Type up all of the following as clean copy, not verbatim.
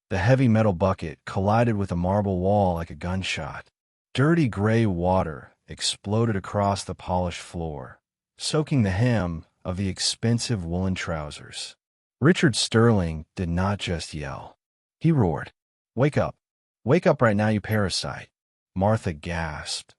The heavy metal bucket collided with a marble wall like a gunshot. Dirty gray water exploded across the polished floor, soaking the hem of the expensive woolen trousers. Richard Sterling did not just yell. He roared, "Wake up! Wake up right now, you parasite!" Martha gasped,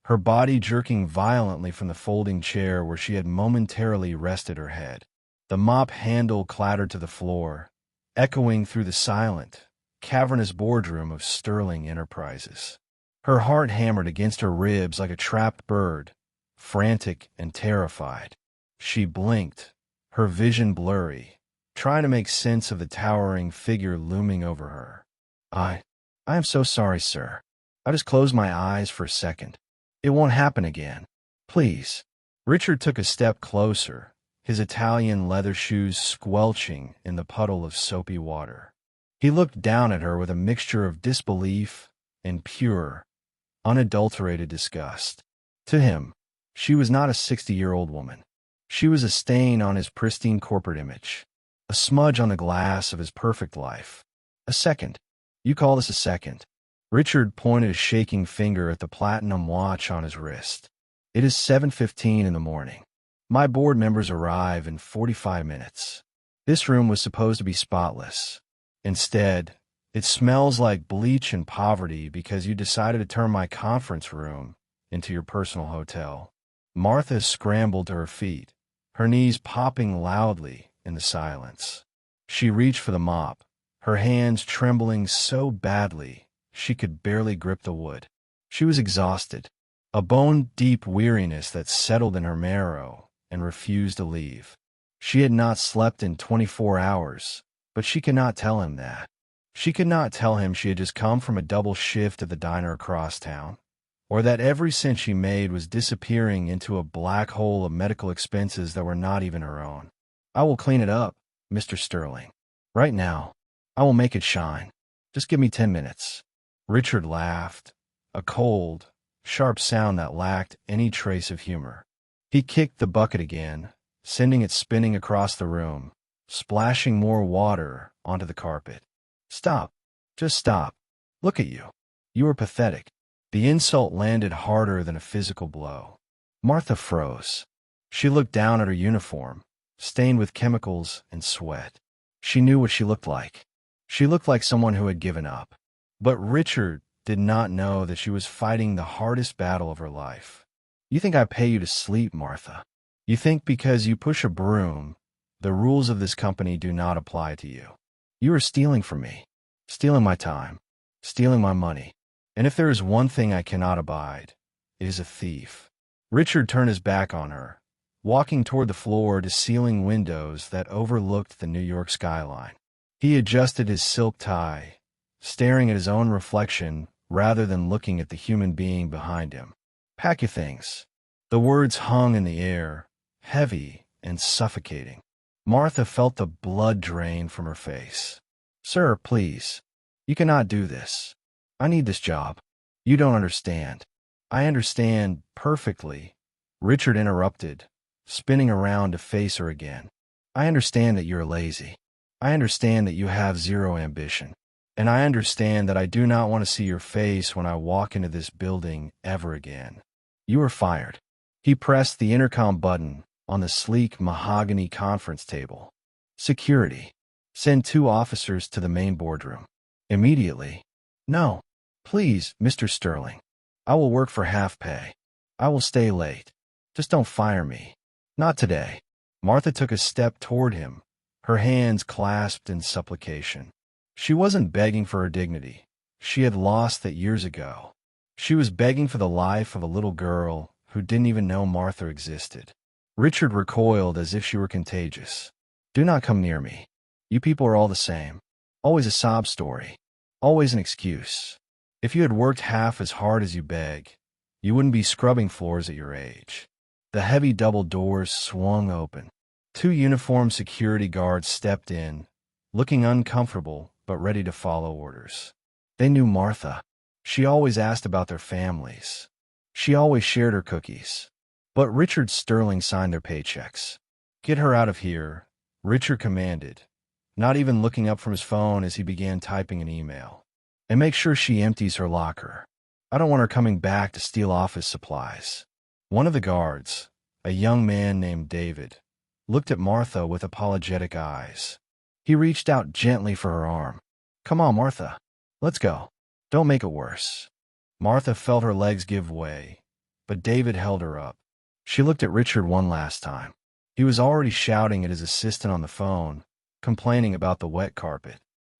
her body jerking violently from the folding chair where she had momentarily rested her head. The mop handle clattered to the floor, echoing through the silent, cavernous boardroom of Sterling Enterprises. Her heart hammered against her ribs like a trapped bird, frantic and terrified. She blinked, her vision blurry, trying to make sense of the towering figure looming over her. I am so sorry, sir. I just closed my eyes for a second. It won't happen again. Please." Richard took a step closer, his Italian leather shoes squelching in the puddle of soapy water. He looked down at her with a mixture of disbelief and pure, unadulterated disgust. To him, she was not a 60-year-old woman. She was a stain on his pristine corporate image, a smudge on the glass of his perfect life. A second. You call this a second? Richard pointed a shaking finger at the platinum watch on his wrist. It is 7:15 in the morning. My board members arrive in 45 minutes. This room was supposed to be spotless. Instead, it smells like bleach and poverty because you decided to turn my conference room into your personal hotel. Martha scrambled to her feet, her knees popping loudly in the silence. She reached for the mop, her hands trembling so badly she could barely grip the wood. She was exhausted, a bone-deep weariness that settled in her marrow and refused to leave. She had not slept in 24 hours, but she could not tell him that. She could not tell him she had just come from a double shift at the diner across town, or that every cent she made was disappearing into a black hole of medical expenses that were not even her own. "I will clean it up, Mr. Sterling. Right now. I will make it shine. Just give me 10 minutes. Richard laughed, a cold, sharp sound that lacked any trace of humor. He kicked the bucket again, sending it spinning across the room, splashing more water onto the carpet. "Stop. Just stop. Look at you. You are pathetic." The insult landed harder than a physical blow. Martha froze. She looked down at her uniform, stained with chemicals and sweat. She knew what she looked like. She looked like someone who had given up. But Richard did not know that she was fighting the hardest battle of her life. "You think I pay you to sleep, Martha? You think because you push a broom, the rules of this company do not apply to you? You are stealing from me, stealing my time, stealing my money. And if there is one thing I cannot abide, it is a thief." Richard turned his back on her, walking toward the floor-to-ceiling windows that overlooked the New York skyline. He adjusted his silk tie, staring at his own reflection rather than looking at the human being behind him. "Pack your things." The words hung in the air, heavy and suffocating. Martha felt the blood drain from her face. "Sir, please. You cannot do this. I need this job. You don't understand." "I understand perfectly," Richard interrupted, spinning around to face her again. "I understand that you're lazy. I understand that you have zero ambition. And I understand that I do not want to see your face when I walk into this building ever again. You are fired." He pressed the intercom button on the sleek mahogany conference table. "Security. Send 2 officers to the main boardroom. Immediately." "No. Please, Mr. Sterling. I will work for half pay. I will stay late. Just don't fire me. Not today." Martha took a step toward him, her hands clasped in supplication. She wasn't begging for her dignity. She had lost that years ago. She was begging for the life of a little girl who didn't even know Martha existed. Richard recoiled as if she were contagious. "Do not come near me. You people are all the same. Always a sob story. Always an excuse. If you had worked half as hard as you beg, you wouldn't be scrubbing floors at your age." The heavy double doors swung open. 2 uniformed security guards stepped in, looking uncomfortable but ready to follow orders. They knew Martha. She always asked about their families. She always shared her cookies. But Richard Sterling signed their paychecks. "Get her out of here," Richard commanded, not even looking up from his phone as he began typing an email. And make sure she empties her locker. I don't want her coming back to steal office supplies. One of the guards, a young man named David, looked at Martha with apologetic eyes. He reached out gently for her arm. Come on, Martha. Let's go. Don't make it worse. Martha felt her legs give way, but David held her up. She looked at Richard one last time. He was already shouting at his assistant on the phone, complaining about the wet carpet.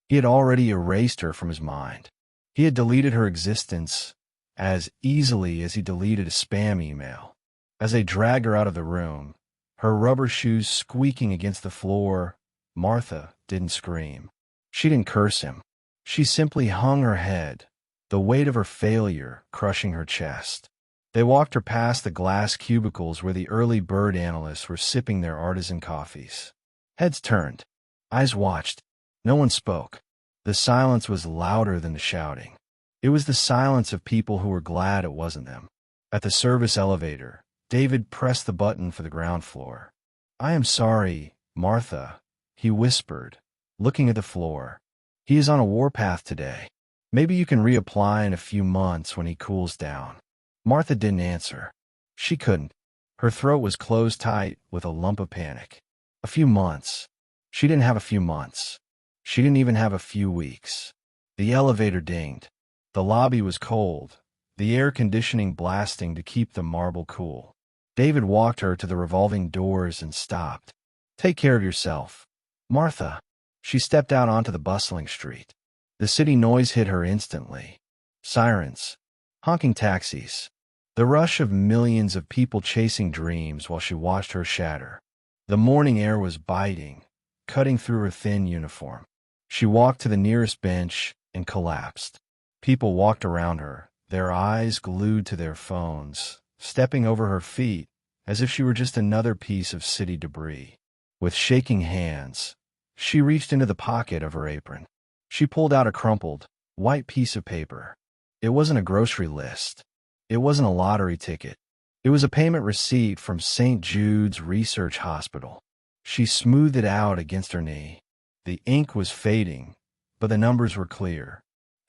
He had already erased her from his mind. He had deleted her existence as easily as he deleted a spam email. As they dragged her out of the room, her rubber shoes squeaking against the floor, Martha didn't scream. She didn't curse him. She simply hung her head, the weight of her failure crushing her chest. They walked her past the glass cubicles where the early bird analysts were sipping their artisan coffees. Heads turned. Eyes watched. No one spoke. The silence was louder than the shouting. It was the silence of people who were glad it wasn't them. At the service elevator, David pressed the button for the ground floor. I am sorry, Martha, he whispered, looking at the floor. He is on a warpath today. Maybe you can reapply in a few months when he cools down. Martha didn't answer. She couldn't. Her throat was closed tight with a lump of panic. A few months. She didn't have a few months. She didn't even have a few weeks. The elevator dinged. The lobby was cold, the air conditioning blasting to keep the marble cool. David walked her to the revolving doors and stopped. Take care of yourself. Martha. She stepped out onto the bustling street. The city noise hit her instantly. Sirens. Honking taxis. The rush of millions of people chasing dreams while she watched her shatter. The morning air was biting, cutting through her thin uniform. She walked to the nearest bench and collapsed. People walked around her, their eyes glued to their phones, stepping over her feet as if she were just another piece of city debris. With shaking hands, she reached into the pocket of her apron. She pulled out a crumpled, white piece of paper. It wasn't a grocery list. It wasn't a lottery ticket. It was a payment receipt from St. Jude's Research Hospital. She smoothed it out against her knee. The ink was fading, but the numbers were clear.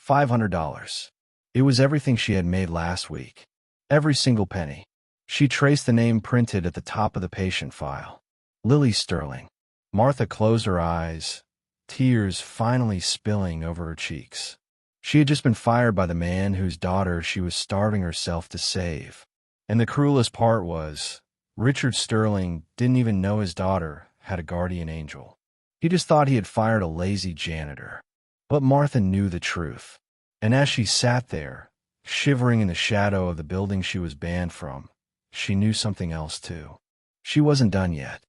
$500. It was everything she had made last week. Every single penny. She traced the name printed at the top of the patient file. Lily Sterling. Martha closed her eyes, tears finally spilling over her cheeks. She had just been fired by the man whose daughter she was starving herself to save. And the cruelest part was, Richard Sterling didn't even know his daughter had a guardian angel. He just thought he had fired a lazy janitor. But Martha knew the truth. And as she sat there, shivering in the shadow of the building she was banned from, she knew something else too. She wasn't done yet.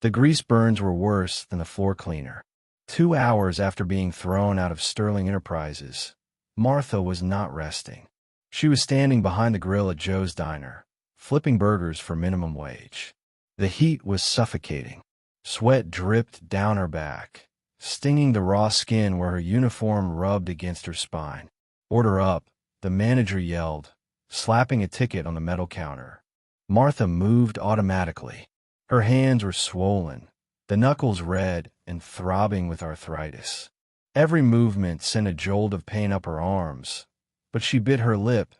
The grease burns were worse than the floor cleaner. 2 hours after being thrown out of Sterling Enterprises, Martha was not resting. She was standing behind the grill at Joe's Diner, flipping burgers for minimum wage. The heat was suffocating. Sweat dripped down her back, stinging the raw skin where her uniform rubbed against her spine. Order up, the manager yelled, slapping a ticket on the metal counter. Martha moved automatically. Her hands were swollen, the knuckles red and throbbing with arthritis. Every movement sent a jolt of pain up her arms, but she bit her lip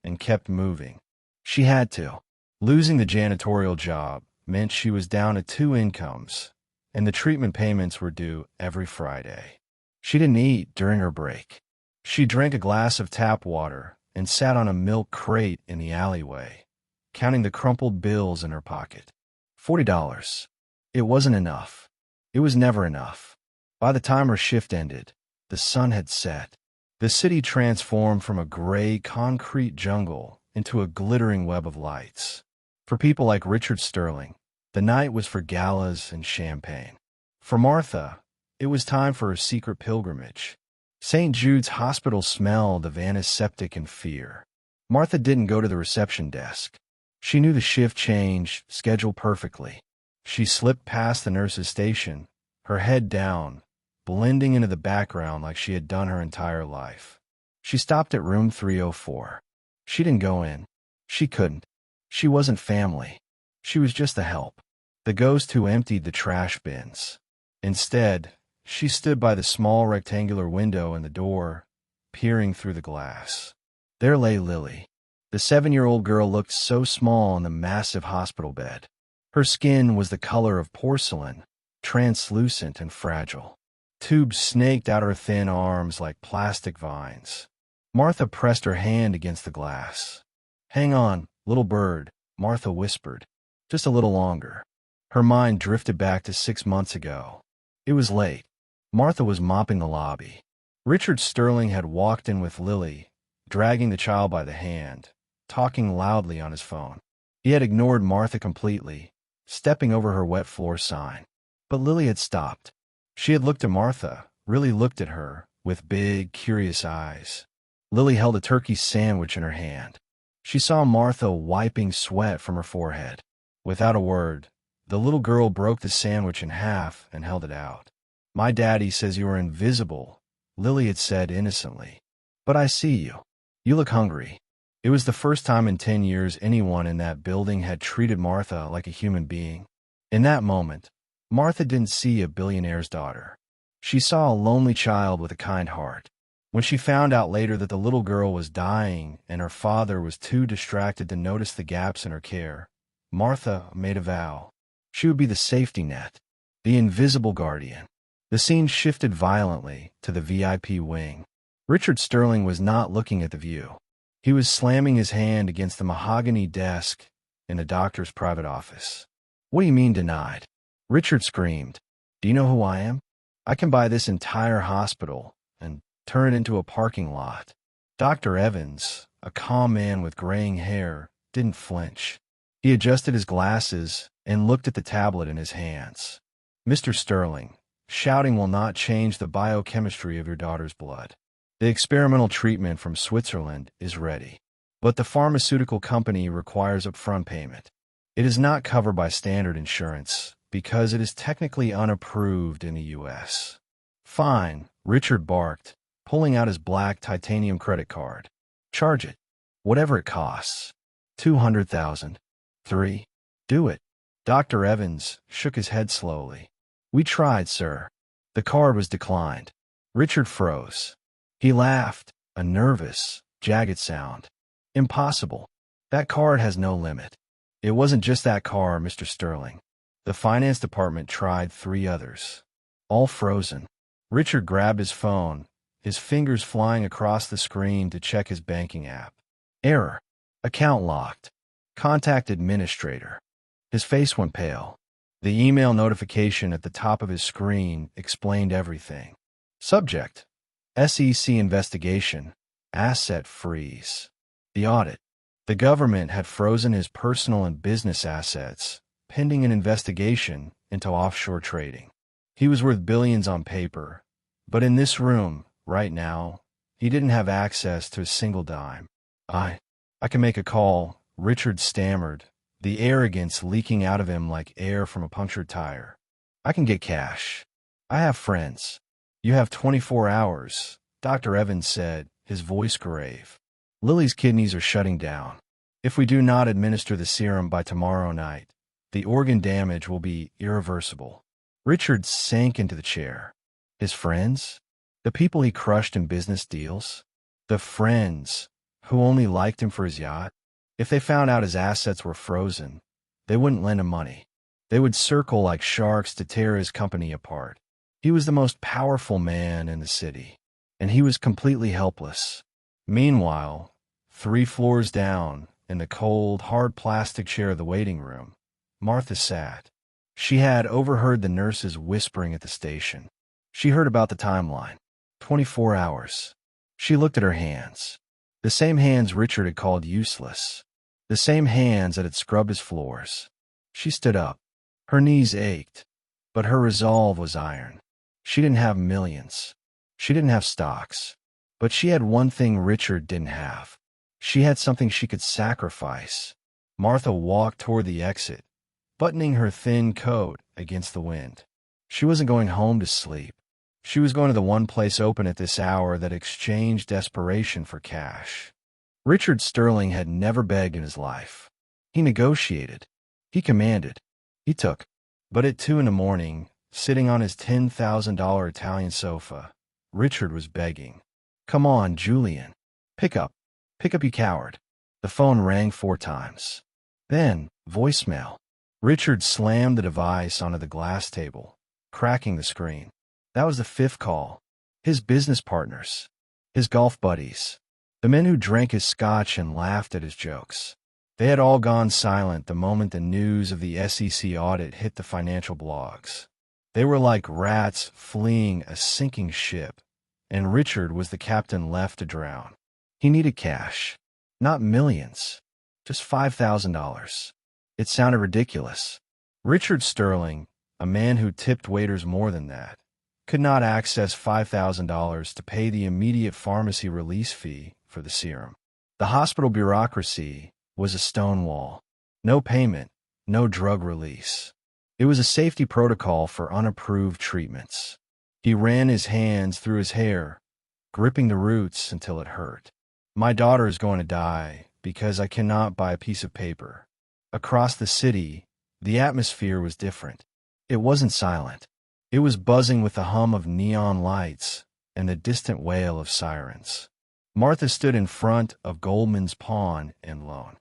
and kept moving. She had to. Losing the janitorial job meant she was down to 2 incomes, and the treatment payments were due every Friday. She didn't eat during her break. She drank a glass of tap water and sat on a milk crate in the alleyway, counting the crumpled bills in her pocket. $40. It wasn't enough. It was never enough. By the time her shift ended, the sun had set. The city transformed from a gray concrete jungle into a glittering web of lights. For people like Richard Sterling, the night was for galas and champagne. For Martha, it was time for a secret pilgrimage. St. Jude's Hospital smelled of antiseptic and fear. Martha didn't go to the reception desk. She knew the shift change scheduled perfectly. She slipped past the nurse's station, her head down, blending into the background like she had done her entire life. She stopped at room 304. She didn't go in. She couldn't. She wasn't family. She was just the help. The ghost who emptied the trash bins. Instead, She stood by the small rectangular window in the door, peering through the glass. There lay Lily. The 7-year-old girl looked so small in the massive hospital bed. Her skin was the color of porcelain, translucent and fragile. Tubes snaked out her thin arms like plastic vines. Martha pressed her hand against the glass. "Hang on, little bird," Martha whispered. "Just a little longer." Her mind drifted back to 6 months ago. It was late. Martha was mopping the lobby. Richard Sterling had walked in with Lily, dragging the child by the hand, talking loudly on his phone. He had ignored Martha completely, stepping over her wet floor sign. But Lily had stopped. She had looked at Martha, really looked at her, with big, curious eyes. Lily held a turkey sandwich in her hand. She saw Martha wiping sweat from her forehead. Without a word, the little girl broke the sandwich in half and held it out. "My daddy says you are invisible," Lily had said innocently. "But I see you. You look hungry." It was the first time in 10 years anyone in that building had treated Martha like a human being. In that moment, Martha didn't see a billionaire's daughter. She saw a lonely child with a kind heart. When she found out later that the little girl was dying and her father was too distracted to notice the gaps in her care, Martha made a vow. She would be the safety net, the invisible guardian. The scene shifted violently to the VIP wing. Richard Sterling was not looking at the view. He was slamming his hand against the mahogany desk in the doctor's private office. "What do you mean denied?" Richard screamed. "Do you know who I am? I can buy this entire hospital and turn it into a parking lot." Dr. Evans, a calm man with graying hair, didn't flinch. He adjusted his glasses and looked at the tablet in his hands. "Mr. Sterling, shouting will not change the biochemistry of your daughter's blood. The experimental treatment from Switzerland is ready, but the pharmaceutical company requires upfront payment. It is not covered by standard insurance because it is technically unapproved in the U.S. "Fine," Richard barked, pulling out his black titanium credit card. "Charge it. Whatever it costs. 200,000. 3. Do it." Dr. Evans shook his head slowly. "We tried, sir." The card was declined. Richard froze. He laughed, a nervous, jagged sound. "Impossible. That card has no limit." It wasn't just that car, Mr. Sterling. The finance department tried 3 others. All frozen. Richard grabbed his phone, his fingers flying across the screen to check his banking app. Error. Account locked. Contact administrator. His face went pale. The email notification at the top of his screen explained everything. Subject: SEC investigation. Asset freeze. The audit. The government had frozen his personal and business assets, pending an investigation into offshore trading. He was worth billions on paper, but in this room, right now, he didn't have access to a single dime. I can make a call," Richard stammered, the arrogance leaking out of him like air from a punctured tire. "I can get cash. I have friends." "You have 24 hours, Dr. Evans said, his voice grave. "Lily's kidneys are shutting down. If we do not administer the serum by tomorrow night, the organ damage will be irreversible." Richard sank into the chair. His friends? The people he crushed in business deals? The friends who only liked him for his yacht? If they found out his assets were frozen, they wouldn't lend him money. They would circle like sharks to tear his company apart. He was the most powerful man in the city, and he was completely helpless. Meanwhile, 3 floors down, in the cold, hard plastic chair of the waiting room, Martha sat. She had overheard the nurses whispering at the station. She heard about the timeline. 24 hours. She looked at her hands. The same hands Richard had called useless. The same hands that had scrubbed his floors. She stood up. Her knees ached, but her resolve was iron. She didn't have millions. She didn't have stocks. But she had one thing Richard didn't have. She had something she could sacrifice. Martha walked toward the exit, buttoning her thin coat against the wind. She wasn't going home to sleep. She was going to the one place open at this hour that exchanged desperation for cash. Richard Sterling had never begged in his life. He negotiated. He commanded. He took. But at 2 in the morning, sitting on his $10,000 Italian sofa. Richard was begging. "Come on, Julian. Pick up. Pick up, you coward." The phone rang 4 times. Then, voicemail. Richard slammed the device onto the glass table, cracking the screen. That was the 5th call. His business partners. His golf buddies. The men who drank his scotch and laughed at his jokes. They had all gone silent the moment the news of the SEC audit hit the financial blogs. They were like rats fleeing a sinking ship, and Richard was the captain left to drown. He needed cash. Not millions. Just $5,000. It sounded ridiculous. Richard Sterling, a man who tipped waiters more than that, could not access $5,000 to pay the immediate pharmacy release fee for the serum. The hospital bureaucracy was a stone wall. No payment, no drug release. It was a safety protocol for unapproved treatments. He ran his hands through his hair, gripping the roots until it hurt. "My daughter is going to die because I cannot buy a piece of paper." Across the city, the atmosphere was different. It wasn't silent. It was buzzing with the hum of neon lights and the distant wail of sirens. Martha stood in front of Goldman's Pawn and Loan.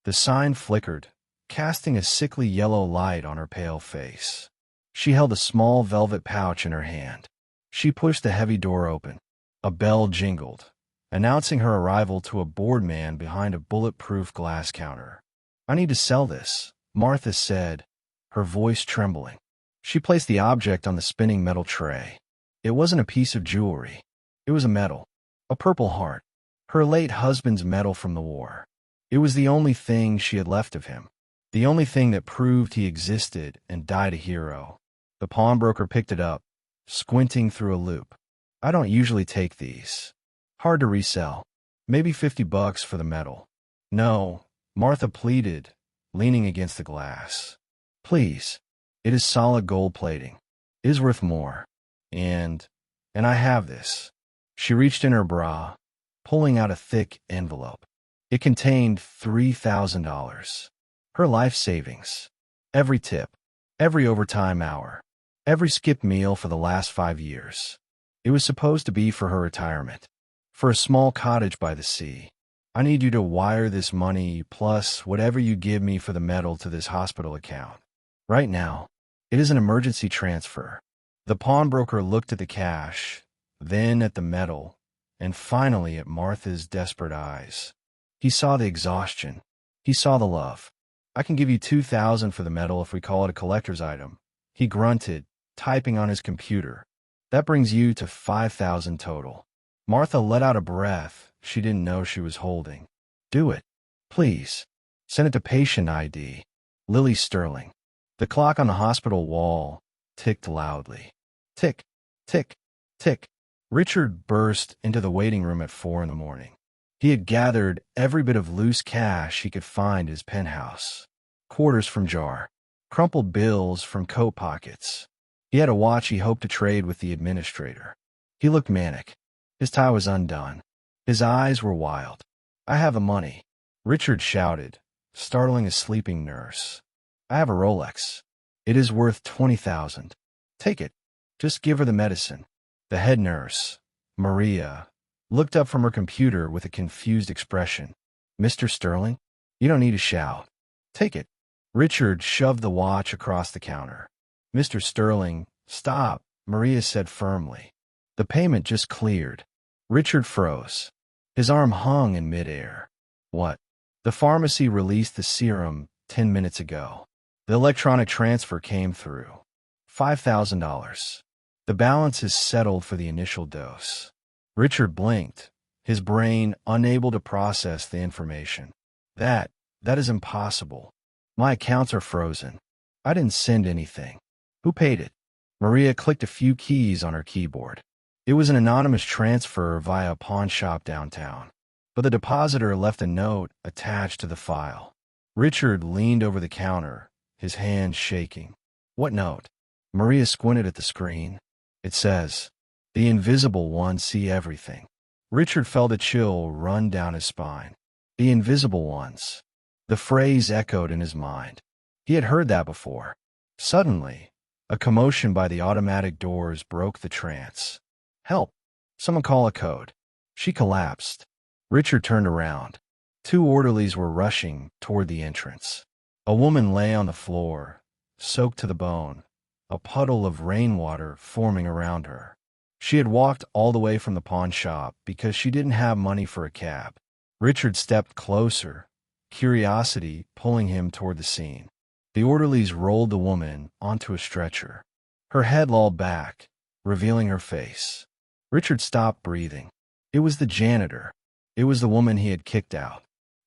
The sign flickered, casting a sickly yellow light on her pale face. She held a small velvet pouch in her hand. She pushed the heavy door open. A bell jingled, announcing her arrival to a bored man behind a bulletproof glass counter. "I need to sell this," Martha said, her voice trembling. She placed the object on the spinning metal tray. It wasn't a piece of jewelry. It was a medal. A Purple Heart. Her late husband's medal from the war. It was the only thing she had left of him. The only thing that proved he existed and died a hero. The pawnbroker picked it up, squinting through a loop. "I don't usually take these. Hard to resell. Maybe $50 for the medal." "No," Martha pleaded, leaning against the glass. "Please. It is solid gold plating. It is worth more. And I have this." She reached in her bra, pulling out a thick envelope. It contained $3,000. Her life savings. Every tip. Every overtime hour. Every skipped meal for the last 5 years. It was supposed to be for her retirement. For a small cottage by the sea. "I need you to wire this money plus whatever you give me for the medal to this hospital account. Right now. It is an emergency transfer." The pawnbroker looked at the cash, then at the medal, and finally at Martha's desperate eyes. He saw the exhaustion. He saw the love. "I can give you $2,000 for the medal if we call it a collector's item," he grunted, typing on his computer. "That brings you to $5,000 total." Martha let out a breath she didn't know she was holding. "Do it. Please. Send it to patient ID. Lily Sterling." The clock on the hospital wall ticked loudly. Tick, tick, tick. Richard burst into the waiting room at 4 in the morning. He had gathered every bit of loose cash he could find in his penthouse. Quarters from jar. Crumpled bills from coat pockets. He had a watch he hoped to trade with the administrator. He looked manic. His tie was undone. His eyes were wild. "I have the money," Richard shouted, startling a sleeping nurse. "I have a Rolex. It is worth $20,000. Take it. Just give her the medicine." The head nurse, Maria, looked up from her computer with a confused expression. "Mr. Sterling? You don't need to shout. Take it." Richard shoved the watch across the counter. "Mr. Sterling, stop," Maria said firmly. The payment just cleared. Richard froze. His arm hung in midair. "What?" "The pharmacy released the serum 10 minutes ago. The electronic transfer came through. $5,000. The balance is settled for the initial dose." Richard blinked, his brain unable to process the information. That is impossible. My accounts are frozen. I didn't send anything. Who paid it?" Maria clicked a few keys on her keyboard. It was an anonymous transfer via a pawn shop downtown, but the depositor left a note attached to the file. Richard leaned over the counter, his hands shaking. "What note?" Maria squinted at the screen. "It says, 'The invisible ones see everything.'" Richard felt a chill run down his spine. The invisible ones. The phrase echoed in his mind. He had heard that before. Suddenly, A commotion by the automatic doors broke the trance. "Help! Someone call a code." She collapsed. Richard turned around. Two orderlies were rushing toward the entrance. A woman lay on the floor, soaked to the bone, a puddle of rainwater forming around her. She had walked all the way from the pawn shop because she didn't have money for a cab. Richard stepped closer, curiosity pulling him toward the scene. The orderlies rolled the woman onto a stretcher. Her head lolled back, revealing her face. Richard stopped breathing. It was the janitor. It was the woman he had kicked out.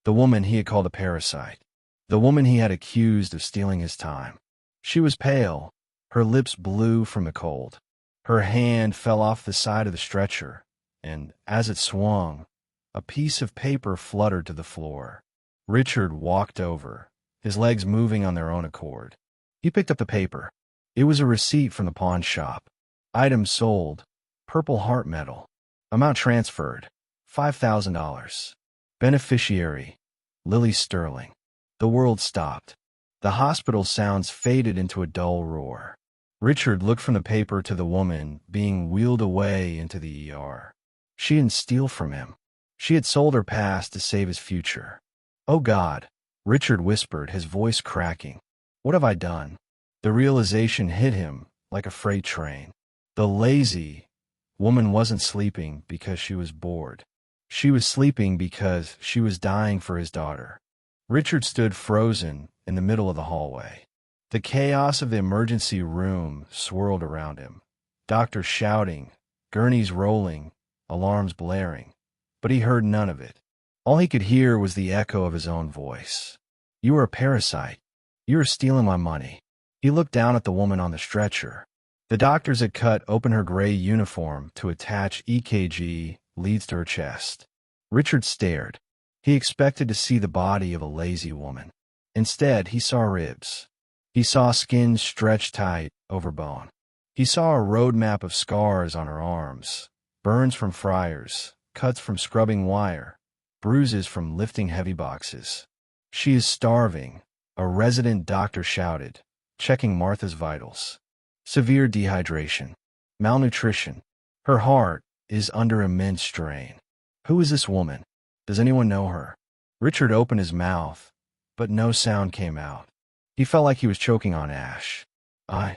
The woman he had called a parasite. The woman he had accused of stealing his time. She was pale, her lips blue from the cold. Her hand fell off the side of the stretcher, and as it swung, a piece of paper fluttered to the floor. Richard walked over, his legs moving on their own accord. He picked up the paper. It was a receipt from the pawn shop. Items sold: purple heart medal. Amount transferred: $5,000. Beneficiary: Lily Sterling. The world stopped. The hospital sounds faded into a dull roar. Richard looked from the paper to the woman being wheeled away into the ER. She didn't steal from him. She had sold her past to save his future. "Oh God," Richard whispered, his voice cracking. "What have I done?" The realization hit him like a freight train. The lazy woman wasn't sleeping because she was bored. She was sleeping because she was dying for his daughter. Richard stood frozen in the middle of the hallway. The chaos of the emergency room swirled around him. Doctors shouting, gurneys rolling, alarms blaring. But he heard none of it. All he could hear was the echo of his own voice. "You are a parasite. You are stealing my money." He looked down at the woman on the stretcher. The doctors had cut open her gray uniform to attach EKG leads to her chest. Richard stared. He expected to see the body of a lazy woman. Instead, he saw ribs. He saw skin stretched tight over bone. He saw a road map of scars on her arms, burns from fryers, cuts from scrubbing wire, bruises from lifting heavy boxes. "She is starving," a resident doctor shouted, checking Martha's vitals. "Severe dehydration. Malnutrition. Her heart is under immense strain." Who is this woman? Does anyone know her? Richard opened his mouth, but no sound came out. He felt like he was choking on ash. I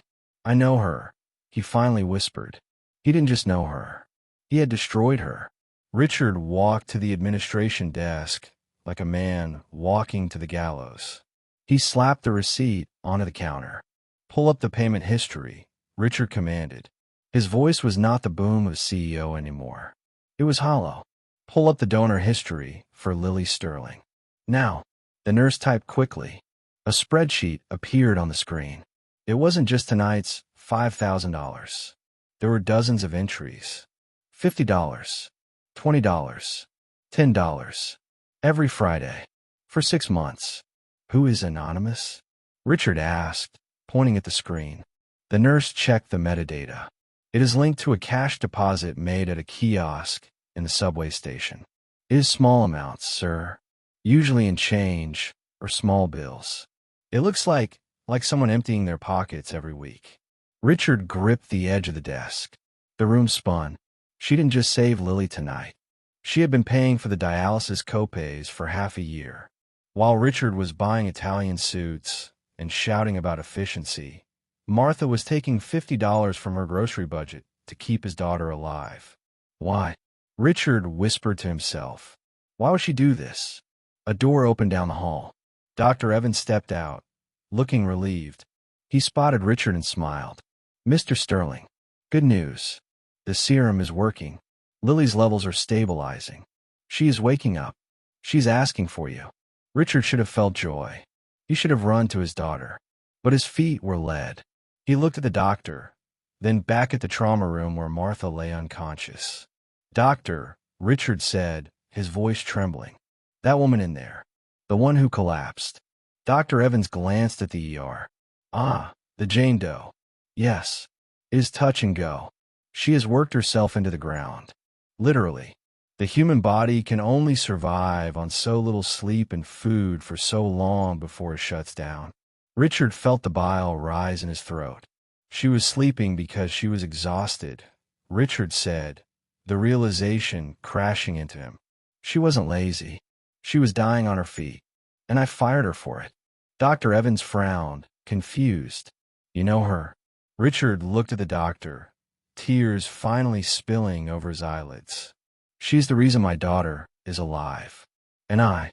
know her," he finally whispered. He didn't just know her. He had destroyed her. Richard walked to the administration desk like a man walking to the gallows. He slapped the receipt onto the counter. "Pull up the payment history," Richard commanded. His voice was not the boom of CEO anymore. It was hollow. "Pull up the donor history for Lily Sterling." "Now." The nurse typed quickly. A spreadsheet appeared on the screen. It wasn't just tonight's $5,000. There were dozens of entries. $50, $20, $10. Every Friday. For 6 months. "Who is anonymous?" Richard asked, pointing at the screen. The nurse checked the metadata. "It is linked to a cash deposit made at a kiosk in the subway station. It is small amounts, sir. Usually in change or small bills. It looks like someone emptying their pockets every week." Richard gripped the edge of the desk. The room spun. She didn't just save Lily tonight. She had been paying for the dialysis copays for half a year. While Richard was buying Italian suits and shouting about efficiency, Martha was taking $50 from her grocery budget to keep his daughter alive. Why? Richard whispered to himself. Why would she do this? A door opened down the hall. Dr. Evans stepped out, looking relieved. He spotted Richard and smiled. "Mr. Sterling, good news. The serum is working. Lily's levels are stabilizing. She is waking up. She's asking for you." Richard should have felt joy. He should have run to his daughter. But his feet were lead. He looked at the doctor, then back at the trauma room where Martha lay unconscious. "Doctor," Richard said, his voice trembling. "That woman in there. The one who collapsed." Dr. Evans glanced at the ER. "Ah, the Jane Doe. Yes. It is touch and go. She has worked herself into the ground. Literally. The human body can only survive on so little sleep and food for so long before it shuts down." Richard felt the bile rise in his throat. She was sleeping because she was exhausted, Richard said, the realization crashing into him. She wasn't lazy. She was dying on her feet, and I fired her for it. Dr. Evans frowned, confused. You know her? Richard looked at the doctor, tears finally spilling over his eyelids. She's the reason my daughter is alive. And I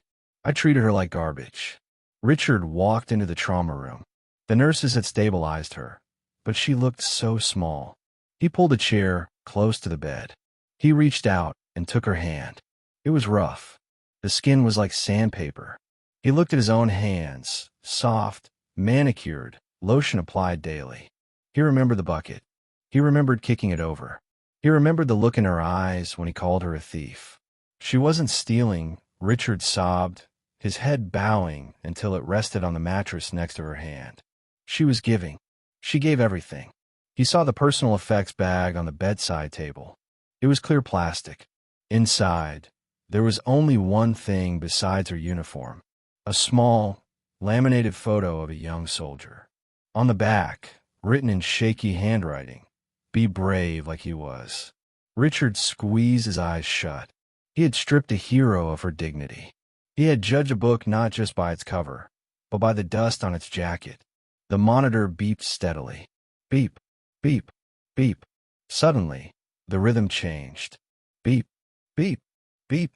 treated her like garbage. Richard walked into the trauma room. The nurses had stabilized her, but she looked so small. He pulled a chair close to the bed. He reached out and took her hand. It was rough. The skin was like sandpaper. He looked at his own hands, soft, manicured, lotion applied daily. He remembered the bucket. He remembered kicking it over. He remembered the look in her eyes when he called her a thief. She wasn't stealing, Richard sobbed, his head bowing until it rested on the mattress next to her hand. She was giving. She gave everything. He saw the personal effects bag on the bedside table. It was clear plastic. Inside, there was only one thing besides her uniform, a small, laminated photo of a young soldier. On the back, written in shaky handwriting, "Be brave like he was." Richard squeezed his eyes shut. He had stripped a hero of her dignity. He had judged a book not just by its cover, but by the dust on its jacket. The monitor beeped steadily. Beep, beep, beep. Suddenly, the rhythm changed. Beep, beep, beep.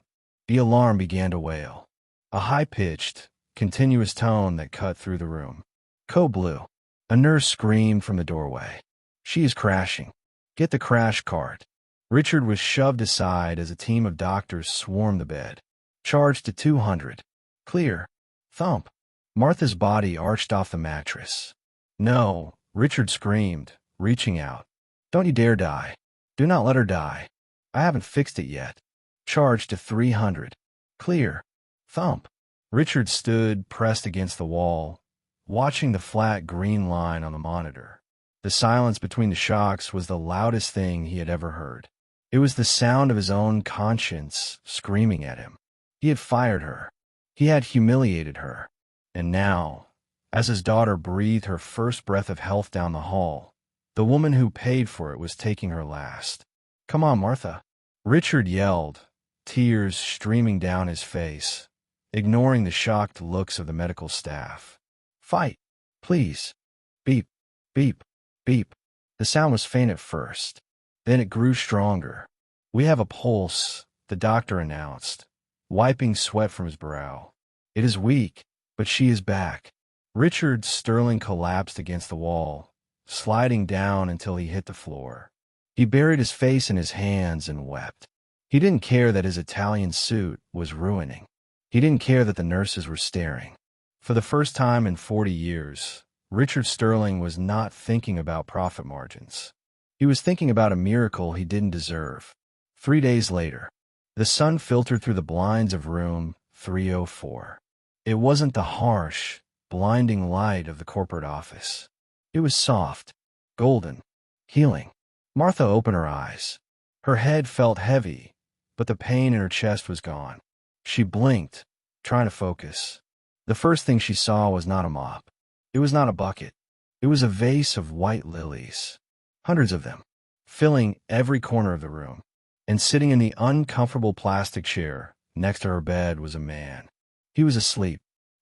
The alarm began to wail. A high-pitched, continuous tone that cut through the room. Code blue. A nurse screamed from the doorway. She is crashing. Get the crash cart. Richard was shoved aside as a team of doctors swarmed the bed. Charged to 200. Clear. Thump. Martha's body arched off the mattress. No, Richard screamed, reaching out. Don't you dare die. Do not let her die. I haven't fixed it yet. Charged to 300. Clear. Thump. Richard stood pressed against the wall, watching the flat green line on the monitor. The silence between the shocks was the loudest thing he had ever heard. It was the sound of his own conscience screaming at him. He had fired her. He had humiliated her. And now, as his daughter breathed her first breath of health down the hall, the woman who paid for it was taking her last. Come on, Martha. Richard yelled, tears streaming down his face, ignoring the shocked looks of the medical staff. Fight, please. Beep, beep, beep. The sound was faint at first. Then it grew stronger. We have a pulse, the doctor announced, wiping sweat from his brow. It is weak, but she is back. Richard Sterling collapsed against the wall, sliding down until he hit the floor. He buried his face in his hands and wept. He didn't care that his Italian suit was ruining. He didn't care that the nurses were staring. For the first time in 40 years, Richard Sterling was not thinking about profit margins. He was thinking about a miracle he didn't deserve. 3 days later, the sun filtered through the blinds of room 304. It wasn't the harsh, blinding light of the corporate office. It was soft, golden, healing. Martha opened her eyes. Her head felt heavy, but the pain in her chest was gone. She blinked, trying to focus. The first thing she saw was not a mop. It was not a bucket. It was a vase of white lilies. Hundreds of them, filling every corner of the room. And sitting in the uncomfortable plastic chair next to her bed was a man. He was asleep.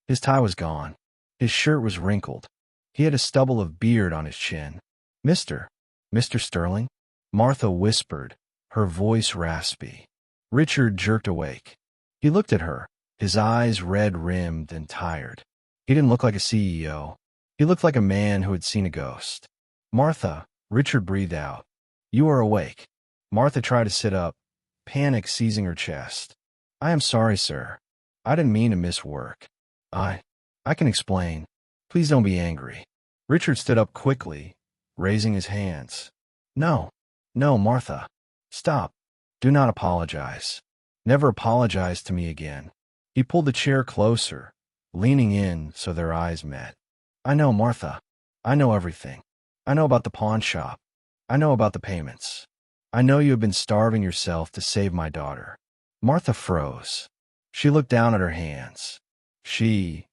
His tie was gone. His shirt was wrinkled. He had a stubble of beard on his chin. Mr. Sterling? Martha whispered, her voice raspy. Richard jerked awake. He looked at her, his eyes red-rimmed and tired. He didn't look like a CEO. He looked like a man who had seen a ghost. Martha, Richard breathed out. You are awake. Martha tried to sit up, panic seizing her chest. I am sorry, sir. I didn't mean to miss work. I can explain. Please don't be angry. Richard stood up quickly, raising his hands. No, Martha. Stop. Do not apologize. Never apologize to me again. He pulled the chair closer, leaning in so their eyes met. I know, Martha. I know everything. I know about the pawn shop. I know about the payments. I know you have been starving yourself to save my daughter. Martha froze. She looked down at her hands. She's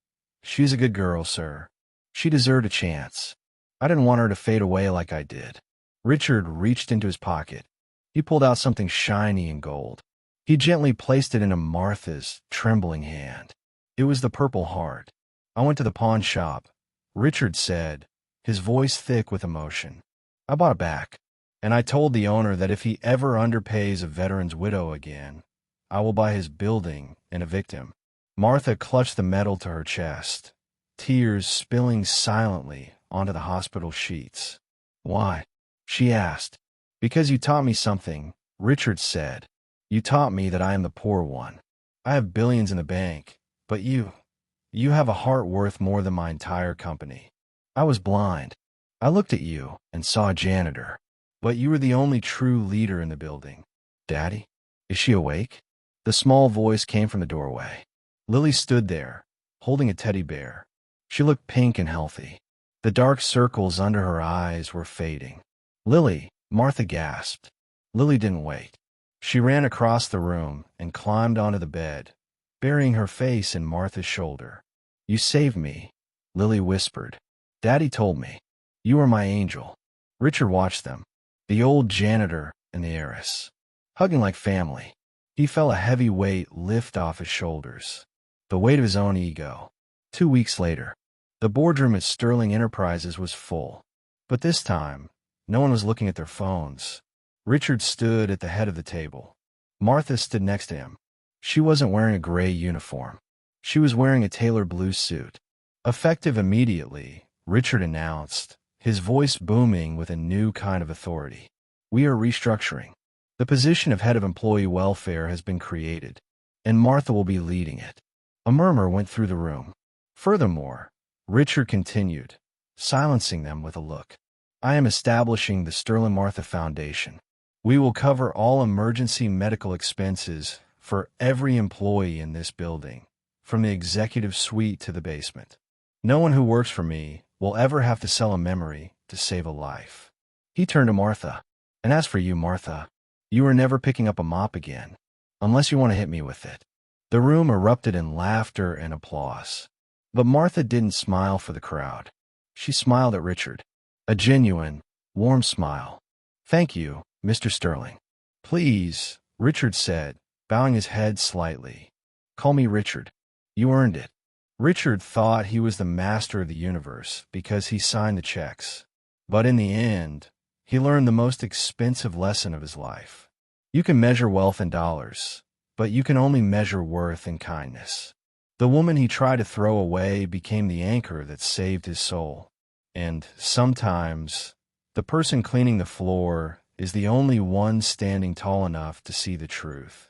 a good girl, sir. She deserved a chance. I didn't want her to fade away like I did. Richard reached into his pocket. He pulled out something shiny and gold. He gently placed it into Martha's trembling hand. It was the Purple Heart. I went to the pawn shop, Richard said, his voice thick with emotion. I bought it back, and I told the owner that if he ever underpays a veteran's widow again, I will buy his building and evict him. Martha clutched the metal to her chest, tears spilling silently onto the hospital sheets. Why? She asked. Because you taught me something, Richard said. You taught me that I am the poor one. I have billions in the bank, but you have a heart worth more than my entire company. I was blind. I looked at you and saw a janitor, but you were the only true leader in the building. Daddy? Is she awake? The small voice came from the doorway. Lily stood there, holding a teddy bear. She looked pink and healthy. The dark circles under her eyes were fading. Lily, Martha gasped. Lily didn't wait. She ran across the room and climbed onto the bed, burying her face in Martha's shoulder. You saved me, Lily whispered. Daddy told me. You were my angel. Richard watched them, the old janitor and the heiress, hugging like family. He felt a heavy weight lift off his shoulders, the weight of his own ego. 2 weeks later, the boardroom at Sterling Enterprises was full, but this time, no one was looking at their phones. Richard stood at the head of the table. Martha stood next to him. She wasn't wearing a gray uniform. She was wearing a tailored blue suit. Effective immediately, Richard announced, his voice booming with a new kind of authority. We are restructuring. The position of head of employee welfare has been created, and Martha will be leading it. A murmur went through the room. Furthermore, Richard continued, silencing them with a look. I am establishing the Sterling Martha Foundation. We will cover all emergency medical expenses for every employee in this building, from the executive suite to the basement. No one who works for me will ever have to sell a memory to save a life. He turned to Martha. And as for you, Martha, you are never picking up a mop again, unless you want to hit me with it. The room erupted in laughter and applause. But Martha didn't smile for the crowd. She smiled at Richard. A genuine, warm smile. Thank you, Mr. Sterling. Please, Richard said, bowing his head slightly. Call me Richard. You earned it. Richard thought he was the master of the universe because he signed the checks. But in the end, he learned the most expensive lesson of his life. You can measure wealth in dollars, but you can only measure worth in kindness. The woman he tried to throw away became the anchor that saved his soul. And sometimes, the person cleaning the floor is the only one standing tall enough to see the truth.